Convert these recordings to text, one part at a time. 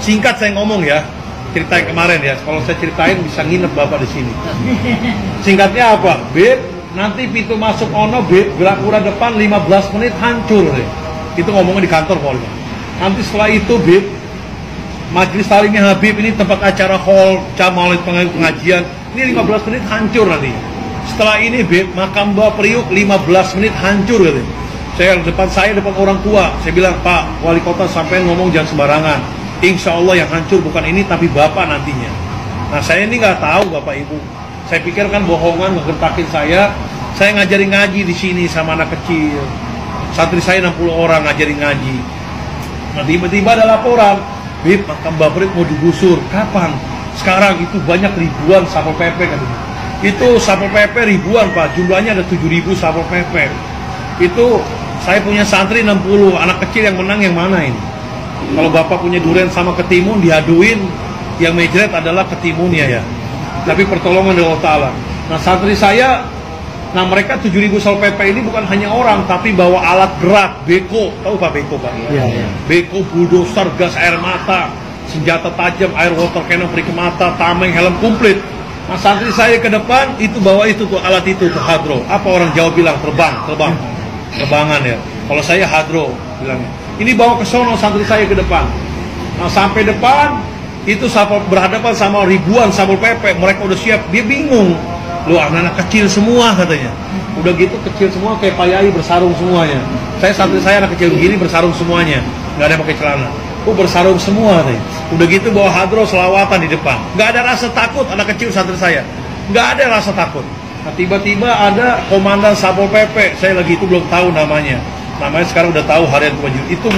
Singkat saya ngomong ya, cerita yang kemarin ya. Kalau saya ceritain bisa nginep Bapak di sini. Singkatnya apa? Beb, nanti pintu masuk ono Beb, Grapura depan 15 menit hancur deh. Itu ngomongnya di kantor Polda. Nanti setelah itu Beb, Majelis Taklimnya Habib ini tempat acara hall, Maulid pengajian, ini 15 menit hancur nanti. Setelah ini Beb, makam Mbah Priuk 15 menit hancur gitu. Saya depan orang tua, saya bilang, Pak Wali Kota sampai ngomong jangan sembarangan. Insya Allah yang hancur bukan ini tapi Bapak nantinya. Nah saya ini nggak tahu Bapak Ibu. Saya pikir kan bohongan ngegentakin saya. Saya ngajarin ngaji di sini sama anak kecil. Santri saya 60 orang ngajarin ngaji. Nah tiba-tiba ada laporan, Bib, makam Mbah Priuk mau digusur. Kapan? Sekarang itu banyak ribuan Satpol PP katanya. Itu Satpol PP ribuan Pak, jumlahnya ada 7.000 Satpol PP. Itu saya punya santri 60, anak kecil yang menang yang mana ini? Kalau Bapak punya durian sama ketimun diaduin, yang mejret adalah ketimunnya ya. Tapi pertolongan dari Allah Ta'ala. Nah santri saya, nah mereka 7.000 Satpol PP ini bukan hanya orang, tapi bawa alat gerak, beko. Tahu Pak beko Pak? Iya. Beko, bulldozer, gas air mata, senjata tajam, air water cannon, perisai mata, tameng, helm komplit. Nah santri saya ke depan, itu bawa itu tuh alat itu tuh hadro. Apa orang Jawa bilang? Terbangan ya. Kalau saya hadro bilangnya. Ini bawa ke sono santri saya ke depan. Nah sampai depan itu berhadapan sama ribuan Satpol PP. Mereka udah siap. Dia bingung. Loh anak-anak kecil semua katanya. Udah gitu kecil semua kayak Pak Yai bersarung semuanya. Santri saya anak kecil begini bersarung semuanya. Nggak ada yang pakai celana. Bersarung semua katanya. Udah gitu bawa hadro selawatan di depan. Nggak ada rasa takut anak kecil santri saya. Nggak ada rasa takut. Nah, tiba-tiba ada komandan Satpol PP, saya lagi itu belum tahu namanya. Namanya sekarang udah tahu harian baju. Itu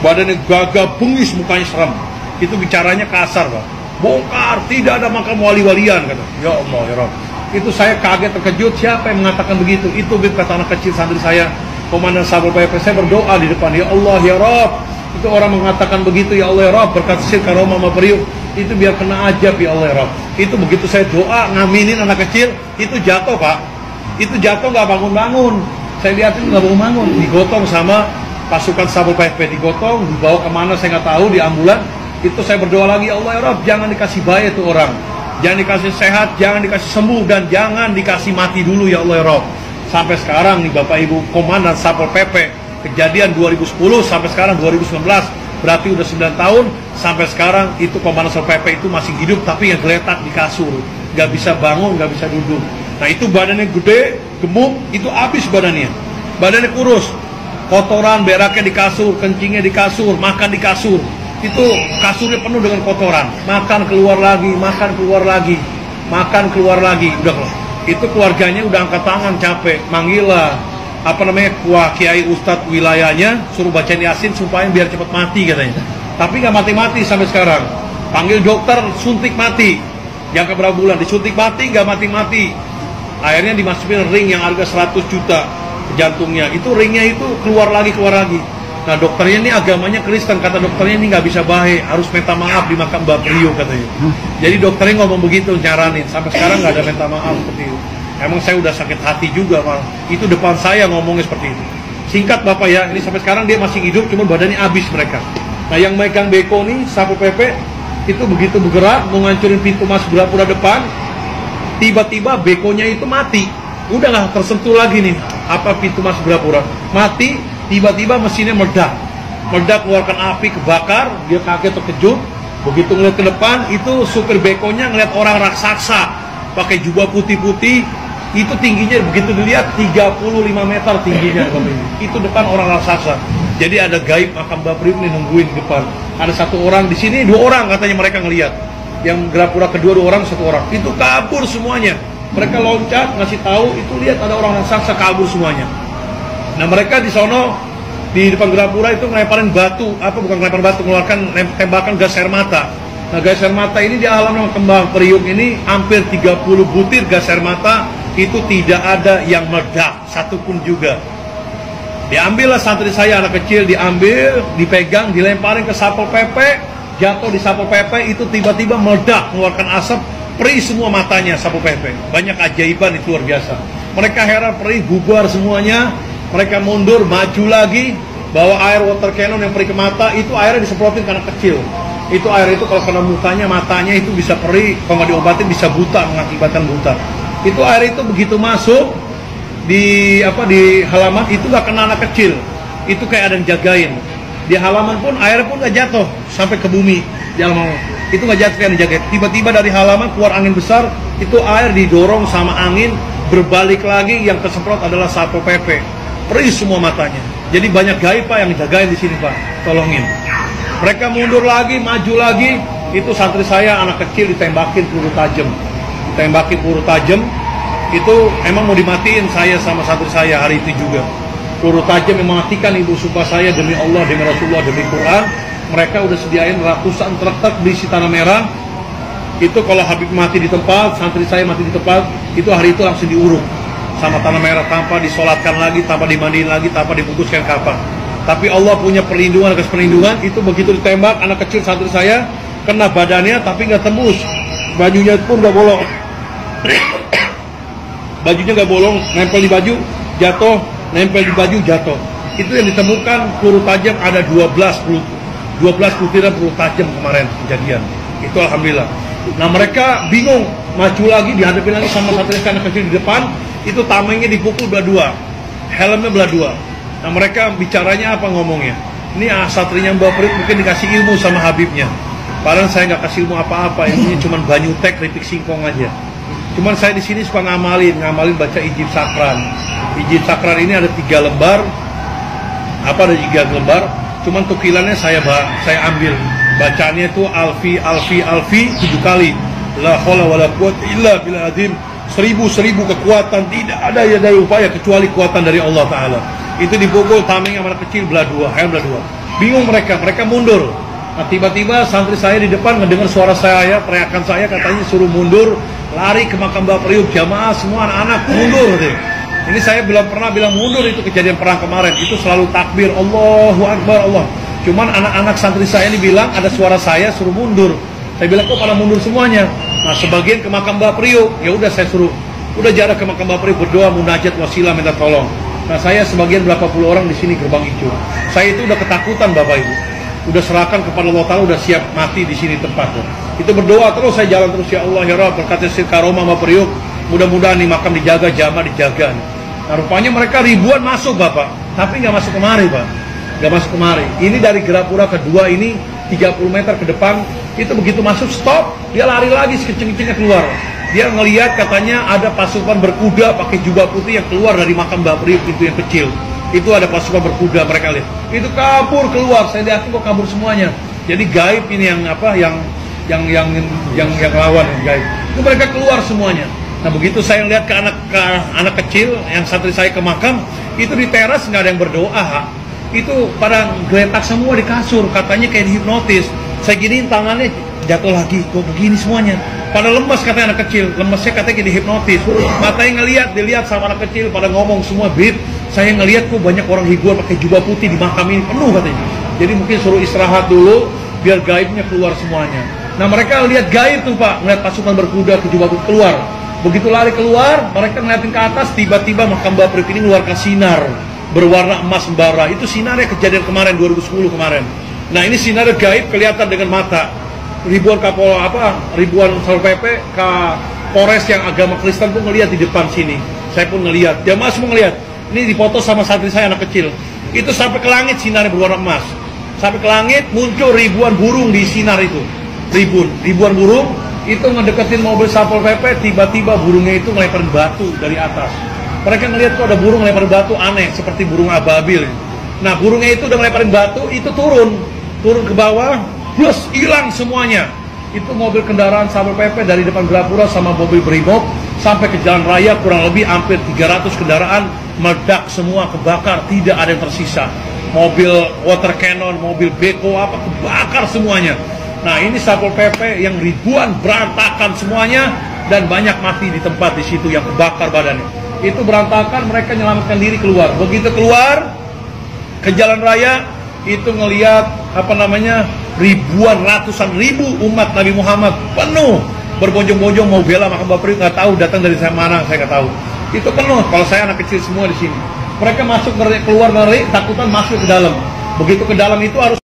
badannya gagah bengis, mukanya serem. Itu bicaranya kasar, Pak. Bongkar, tidak ada makam wali-walian kata. Ya Allah, ya Rabb. Itu saya kaget terkejut, siapa yang mengatakan begitu? Itu kata anak kecil santri saya, komandan Satpol PP. Saya berdoa di depan, ya Allah, ya Rabb. Itu orang mengatakan begitu, ya Allah ya Rabb, berkat sir karomah Mbah Priuk, itu biar kena ajab ya Allah ya Rabb. Itu begitu saya doa ngaminin anak kecil, itu jatuh Pak. Itu jatuh nggak bangun-bangun. Saya lihat itu nggak bangun-bangun, digotong sama pasukan Satpol PP, digotong, dibawa kemana saya nggak tahu, di ambulan. Itu saya berdoa lagi, ya Allah ya Rabb, jangan dikasih bahaya tuh orang, jangan dikasih sehat, jangan dikasih sembuh, dan jangan dikasih mati dulu ya Allah ya Rabb. Sampai sekarang nih Bapak Ibu komandan Satpol PP, kejadian 2010 sampai sekarang 2019, berarti udah 9 tahun. Sampai sekarang itu komandan Satpol PP itu masih hidup, tapi yang geletak di kasur, nggak bisa bangun, nggak bisa duduk. Nah itu badannya gede, gemuk, itu habis badannya kurus, kotoran beraknya di kasur, kencingnya di kasur, makan di kasur, itu kasurnya penuh dengan kotoran, makan keluar lagi, makan keluar lagi, makan keluar lagi. Udah itu keluarganya udah angkat tangan capek, manggil lah Kiai Ustadz wilayahnya, suruh bacain Yasin supaya biar cepat mati katanya. Tapi nggak mati-mati sampai sekarang. Panggil dokter, suntik mati. Jangka berapa bulan disuntik mati, nggak mati-mati. Akhirnya dimasukin ring yang harga 100 juta ke jantungnya. Itu ringnya itu keluar lagi. Nah dokternya ini agamanya Kristen, kata dokternya ini nggak bisa baik, harus minta maaf di makam Mbah Priuk katanya. Jadi dokternya ngomong begitu, nyaranin. Sampai sekarang nggak ada minta maaf seperti itu. Emang saya udah sakit hati juga malah. Itu depan saya ngomongnya seperti itu. Singkat Bapak ya, ini sampai sekarang dia masih hidup, cuma badannya habis mereka. Nah yang megang beko nih, Satpol PP, itu begitu bergerak, mau ngancurin pintu masuk Grapura depan, tiba-tiba bekonya itu mati. Udah nggak tersentuh lagi nih, apa pintu masuk Grapura. Mati, tiba-tiba mesinnya meledak. Meledak, keluarkan api, kebakar, dia kaget terkejut. Begitu ngeliat ke depan, itu supir bekonya ngeliat orang raksasa, pakai jubah putih-putih. Itu tingginya begitu dilihat 35 meter tingginya. Itu depan orang raksasa. Jadi ada gaib makam Mbah Priuk nih nungguin depan. Ada satu orang di sini, 2 orang katanya mereka ngelihat. Yang Grapura kedua 2 orang, 1 orang. Itu kabur semuanya. Mereka loncat ngasih tahu, itu lihat ada orang raksasa, kabur semuanya. Nah mereka di sono di depan Grapura itu ngelemparin batu, bukan ngelemparin batu, mengeluarkan tembakan gas air mata. Nah gas air mata ini di alam Mbah Priuk ini hampir 30 butir gas air mata. Itu tidak ada yang meledak satupun juga. Diambillah santri saya anak kecil, diambil, dipegang, dilemparin ke Satpol PP, jatuh di Satpol PP, itu tiba-tiba meledak, mengeluarkan asap, perih semua matanya Satpol PP. Banyak ajaiban itu luar biasa. Mereka heran, perih, bubar semuanya. Mereka mundur, maju lagi, bawa air water cannon yang perih ke mata, itu airnya disemprotin ke anak kecil. Itu air itu kalau kena mukanya, matanya itu bisa perih, kalau nggak diobatin bisa buta, mengakibatkan buta. Itu air itu begitu masuk di halaman itu nggak kena anak kecil, itu kayak ada yang jagain. Di halaman pun air pun nggak jatuh sampai ke bumi di halaman, itu nggak jatuh, kayak dijagain. Tiba-tiba dari halaman keluar angin besar, itu air didorong sama angin berbalik lagi, yang kesemprot adalah Satpol PP, perih semua matanya. Jadi banyak gaib Pak yang jagain di sini Pak, tolongin. Mereka mundur lagi, maju lagi, itu santri saya anak kecil ditembakin peluru tajam, itu emang mau dimatiin saya sama santri saya hari itu juga. Peluru tajam yang mematikan, ibu sumpah saya demi Allah, demi Rasulullah, demi Quran. Mereka udah sediain ratusan truk berisi tanah merah. Itu kalau Habib mati di tempat, santri saya mati di tempat, itu hari itu langsung diuruk sama tanah merah, tanpa disolatkan lagi, tanpa dimandiin lagi, tanpa dibungkuskan kafan. Tapi Allah punya perlindungan atas perlindungan. Itu begitu ditembak, anak kecil santri saya kena badannya tapi nggak tembus, bajunya pun nggak bolong. Bajunya nggak bolong, nempel di baju, jatuh, nempel di baju, jatuh. Itu yang ditemukan peluru tajam ada 12 butiran peluru tajam kemarin kejadian. Itu alhamdulillah. Nah mereka bingung, maju lagi, dihadapi lagi sama santri anak kecil di depan. Itu tamengnya dipukul belah dua, helmnya belah dua. Nah mereka bicaranya apa ngomongnya? Ini satrinya Mbak Perit mungkin dikasih ilmu sama Habibnya. Padahal saya nggak kasih ilmu apa-apa, ini cuma banyu tek, keripik singkong aja. Cuman saya di sini suka ngamalin baca ijib sakran. Ijib sakran ini ada 3 lembar, ada 3 lembar. Cuman tukilannya saya ambil. Bacaannya itu alfi 7 kali. La haula wala quwwata illa billah azim. 1000 kekuatan, tidak ada ya daya upaya kecuali kekuatan dari Allah Ta'ala. Itu dipukul tameng anak kecil belah dua, belah dua. Bingung mereka mundur. Nah tiba-tiba santri saya di depan mendengar suara saya, teriakan saya, katanya suruh mundur, lari ke makam Mbak Priuk, jamaah semua anak-anak mundur. Ini saya belum pernah bilang mundur, itu kejadian perang kemarin, itu selalu takbir, Allahu Akbar, Allah. Cuman anak-anak santri saya ini bilang ada suara saya suruh mundur. Saya bilang kok pada mundur semuanya. Nah sebagian ke makam Mbak Priuk, ya udah saya suruh, udah jarak ke makam Mbak Priuk, berdoa, munajat, wasilah, minta tolong. Nah saya sebagian berapa puluh orang di sini gerbang hijau. Saya itu udah ketakutan Bapak Ibu, udah serahkan kepada Allah Ta'ala, udah siap mati di sini tempatnya. Itu berdoa terus, saya jalan terus, ya Allah ya Rabb, berkatnya sir karomah Mbak Priuk, mudah-mudahan nih makam dijaga, jamaah dijaga. Nah rupanya mereka ribuan masuk Bapak, tapi nggak masuk kemari Pak, nggak masuk kemari. Ini dari Gerapura kedua ini 30 meter ke depan, itu begitu masuk stop, dia lari lagi sekecil-kecilnya keluar. Dia ngelihat katanya ada pasukan berkuda pakai jubah putih yang keluar dari makam Mbak Priuk, itu yang kecil. Itu ada pasukan berkuda, mereka lihat. Itu kabur keluar, saya lihat kok kabur semuanya. Jadi gaib ini yang lawan yang gaib. Itu mereka keluar semuanya. Nah begitu saya lihat ke anak kecil yang santri saya ke makam, itu di teras nggak ada yang berdoa. Itu pada geletak semua di kasur, katanya kayak dihipnotis. Saya giniin tangannya, jatuh lagi, kok begini semuanya. Pada lemas katanya anak kecil, lemesnya katanya kayak dihipnotis. Matanya dilihat sama anak kecil, pada ngomong semua, Bib, saya ngelihat kok banyak orang ribuan pakai jubah putih di makam ini, penuh katanya. Jadi mungkin suruh istirahat dulu, biar gaibnya keluar semuanya. Nah mereka lihat gaib tuh Pak, ngeliat pasukan berkuda ke jubah putih keluar. Begitu lari keluar, mereka ngeliatin ke atas, tiba-tiba makam Mbak Priuk ini mengeluarkan sinar berwarna emas bara. Itu sinarnya kejadian kemarin 2010 kemarin. Nah ini sinar gaib kelihatan dengan mata. Ribuan ribuan Satpol PP, Polres yang agama Kristen pun ngelihat di depan sini. Saya pun ngelihat, jamaah semua ngelihat. Ini difoto sama santri saya anak kecil. Itu sampai ke langit sinarnya berwarna emas. Sampai ke langit muncul ribuan burung di sinar itu. Ribuan burung itu ngedeketin mobil Satpol PP, tiba-tiba burungnya itu ngelemparin batu dari atas. Mereka ngelihat kok ada burung ngelemparin batu aneh seperti burung ababil. Nah burungnya itu udah ngelemparin batu, itu turun ke bawah, plus hilang semuanya. Itu mobil kendaraan Satpol PP dari depan Gerapura sama mobil Brimob sampai ke jalan raya, kurang lebih hampir 300 kendaraan meledak semua, kebakar, tidak ada yang tersisa. Mobil water cannon, mobil beko kebakar semuanya. Nah ini Satpol PP yang ribuan berantakan semuanya dan banyak mati di tempat di situ yang kebakar badannya. Itu berantakan, mereka menyelamatkan diri keluar. Begitu keluar ke jalan raya, itu ngelihat ribuan, ratusan ribu umat Nabi Muhammad penuh berbonjong-bonjong mau bela makam Mbak Priuk, nggak tahu datang dari mana, saya nggak tahu. Itu penuh. Kalau saya anak kecil semua di sini. Mereka masuk keluar ngeri, takutan masuk ke dalam. Begitu ke dalam itu harus